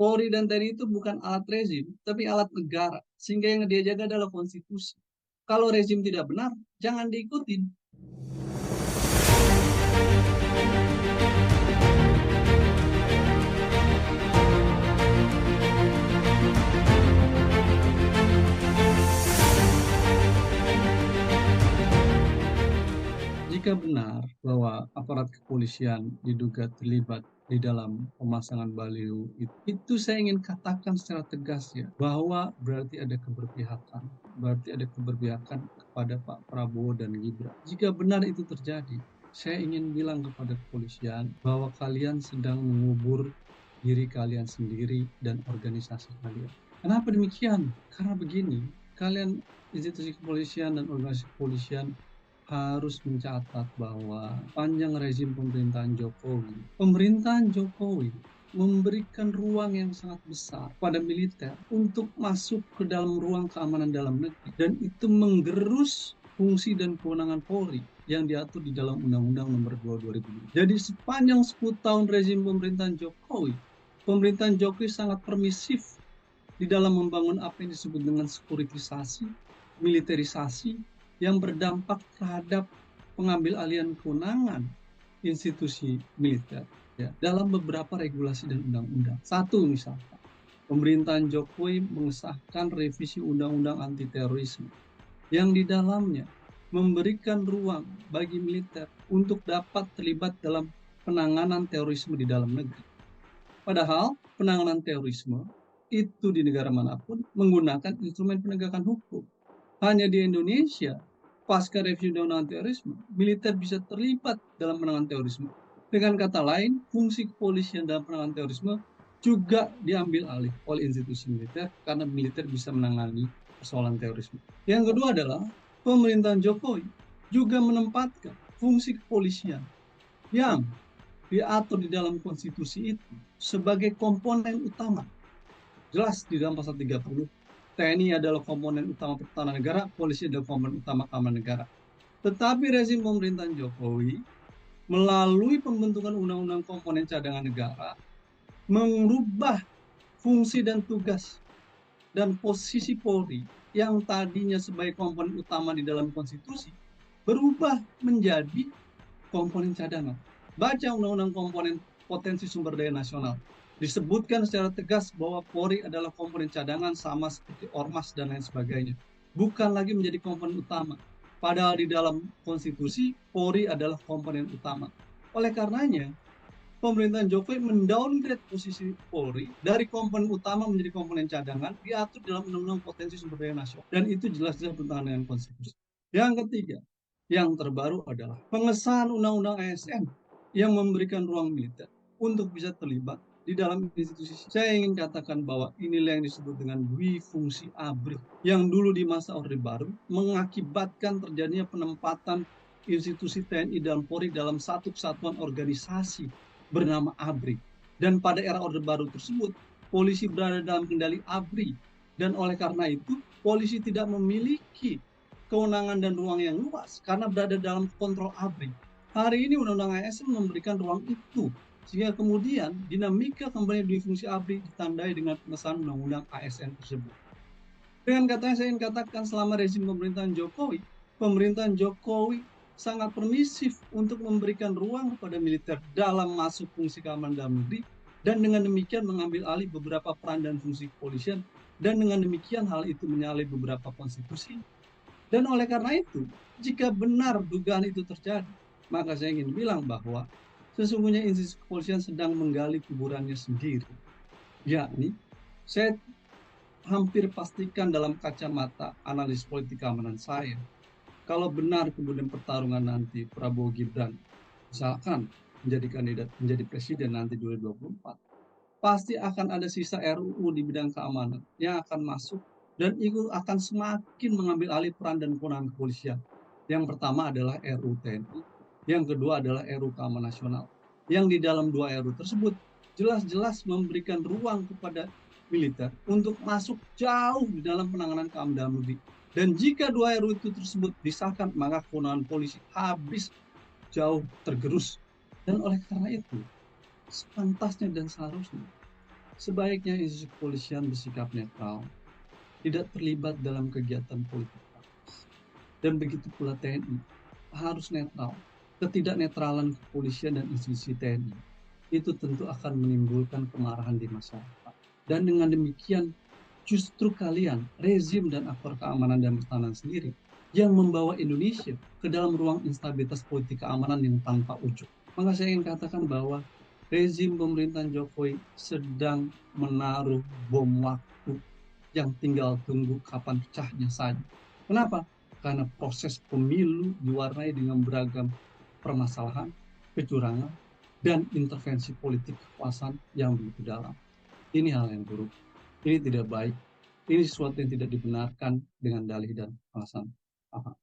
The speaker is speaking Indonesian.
Polri dan TNI itu bukan alat rezim, tapi alat negara. Sehingga yang dia jaga adalah konstitusi. Kalau rezim tidak benar, jangan diikutin. Jika benar bahwa aparat kepolisian diduga terlibat di dalam pemasangan baliho itu saya ingin katakan secara tegas ya, bahwa berarti ada keberpihakan. Berarti ada keberpihakan kepada Pak Prabowo dan Gibran. Jika benar itu terjadi, saya ingin bilang kepada kepolisian bahwa kalian sedang mengubur diri kalian sendiri dan organisasi kalian. Kenapa demikian? Karena begini, kalian institusi kepolisian dan organisasi kepolisian harus mencatat bahwa panjang rezim pemerintahan Jokowi memberikan ruang yang sangat besar pada militer untuk masuk ke dalam ruang keamanan dalam negeri, dan itu menggerus fungsi dan kewenangan Polri yang diatur di dalam Undang-Undang Nomor 2 2002. Jadi sepanjang 10 tahun rezim pemerintahan Jokowi sangat permisif di dalam membangun apa yang disebut dengan sekuritisasi, militerisasi, yang berdampak terhadap pengambil alihan kewenangan institusi militer ya, dalam beberapa regulasi dan undang-undang. Satu misalkan, pemerintahan Jokowi mengesahkan revisi undang-undang anti terorisme yang di dalamnya memberikan ruang bagi militer untuk dapat terlibat dalam penanganan terorisme di dalam negeri. Padahal penanganan terorisme itu di negara manapun menggunakan instrumen penegakan hukum. Hanya di Indonesia, pasca revisi undang-undang terorisme, militer bisa terlibat dalam penanganan terorisme. Dengan kata lain, fungsi kepolisian dalam penanganan terorisme juga diambil alih oleh institusi militer karena militer bisa menangani persoalan terorisme. Yang kedua adalah pemerintahan Jokowi juga menempatkan fungsi kepolisian yang diatur di dalam konstitusi itu sebagai komponen utama. Jelas di dalam pasal 30, TNI adalah komponen utama pertahanan negara, polisi adalah komponen utama keamanan negara. Tetapi rezim pemerintahan Jokowi melalui pembentukan undang-undang komponen cadangan negara mengubah fungsi dan tugas dan posisi Polri yang tadinya sebagai komponen utama di dalam konstitusi berubah menjadi komponen cadangan. Baca undang-undang komponen potensi sumber daya nasional. Disebutkan secara tegas bahwa Polri adalah komponen cadangan sama seperti Ormas dan lain sebagainya. Bukan lagi menjadi komponen utama. Padahal di dalam konstitusi, Polri adalah komponen utama. Oleh karenanya, pemerintahan Jokowi mendowngrade posisi Polri dari komponen utama menjadi komponen cadangan, diatur dalam undang-undang potensi sumber daya nasional. Dan itu jelas-jelas bertentangan dengan konstitusi. Yang ketiga, yang terbaru adalah pengesahan undang-undang ASN yang memberikan ruang militer untuk bisa terlibat di dalam institusi. Saya ingin katakan bahwa inilah yang disebut dengan dwi-fungsi ABRI yang dulu di masa Orde Baru mengakibatkan terjadinya penempatan institusi TNI dan Polri dalam satu kesatuan organisasi bernama ABRI. Dan pada era Orde Baru tersebut, polisi berada dalam kendali ABRI. Dan oleh karena itu, polisi tidak memiliki kewenangan dan ruang yang luas karena berada dalam kontrol ABRI. Hari ini Undang-Undang ASN memberikan ruang itu, sehingga kemudian dinamika kembali di fungsi ABRI ditandai dengan pengesahan Undang-Undang ASN tersebut. Dengan katanya saya ingin katakan selama rezim pemerintahan Jokowi sangat permisif untuk memberikan ruang kepada militer dalam masuk fungsi keamanan dalam negeri, dan dengan demikian mengambil alih beberapa peran dan fungsi kepolisian, dan dengan demikian hal itu menyalahi beberapa konstitusi. Dan oleh karena itu, jika benar dugaan itu terjadi, maka saya ingin bilang bahwa sesungguhnya institusi kepolisian sedang menggali kuburannya sendiri. Yakni, saya hampir pastikan dalam kacamata analis politik keamanan saya, kalau benar kemudian pertarungan nanti Prabowo Gibran misalkan menjadi kandidat menjadi presiden nanti 2024, pasti akan ada sisa RUU di bidang keamanan yang akan masuk, dan itu akan semakin mengambil alih peran dan kewenangan kepolisian. Yang pertama adalah RUU TNI, yang kedua adalah RUU Keamanan Nasional. Yang di dalam dua RUU tersebut jelas-jelas memberikan ruang kepada militer untuk masuk jauh di dalam penanganan keamanan dalam negeri. Dan jika dua RUU itu tersebut disahkan, maka kewenangan polisi habis jauh tergerus. Dan oleh karena itu, sepantasnya dan seharusnya Sebaiknya institusi kepolisian bersikap netral, tidak terlibat dalam kegiatan politik praktis. Dan begitu pula TNI harus netral. Ketidaknetralan kepolisian dan institusi TNI itu tentu akan menimbulkan kemarahan di masyarakat. Dan dengan demikian justru kalian, rezim dan aktor keamanan dan pertahanan sendiri, yang membawa Indonesia ke dalam ruang instabilitas politik keamanan yang tanpa ujung. Maka saya ingin katakan bahwa rezim pemerintahan Jokowi sedang menaruh bom waktu yang tinggal tunggu kapan pecahnya saja. Kenapa? Karena proses pemilu diwarnai dengan beragam permasalahan, kecurangan, dan intervensi politik kekuasaan yang begitu dalam. Ini hal yang buruk. Ini tidak baik. Ini sesuatu yang tidak dibenarkan dengan dalih dan alasan apa.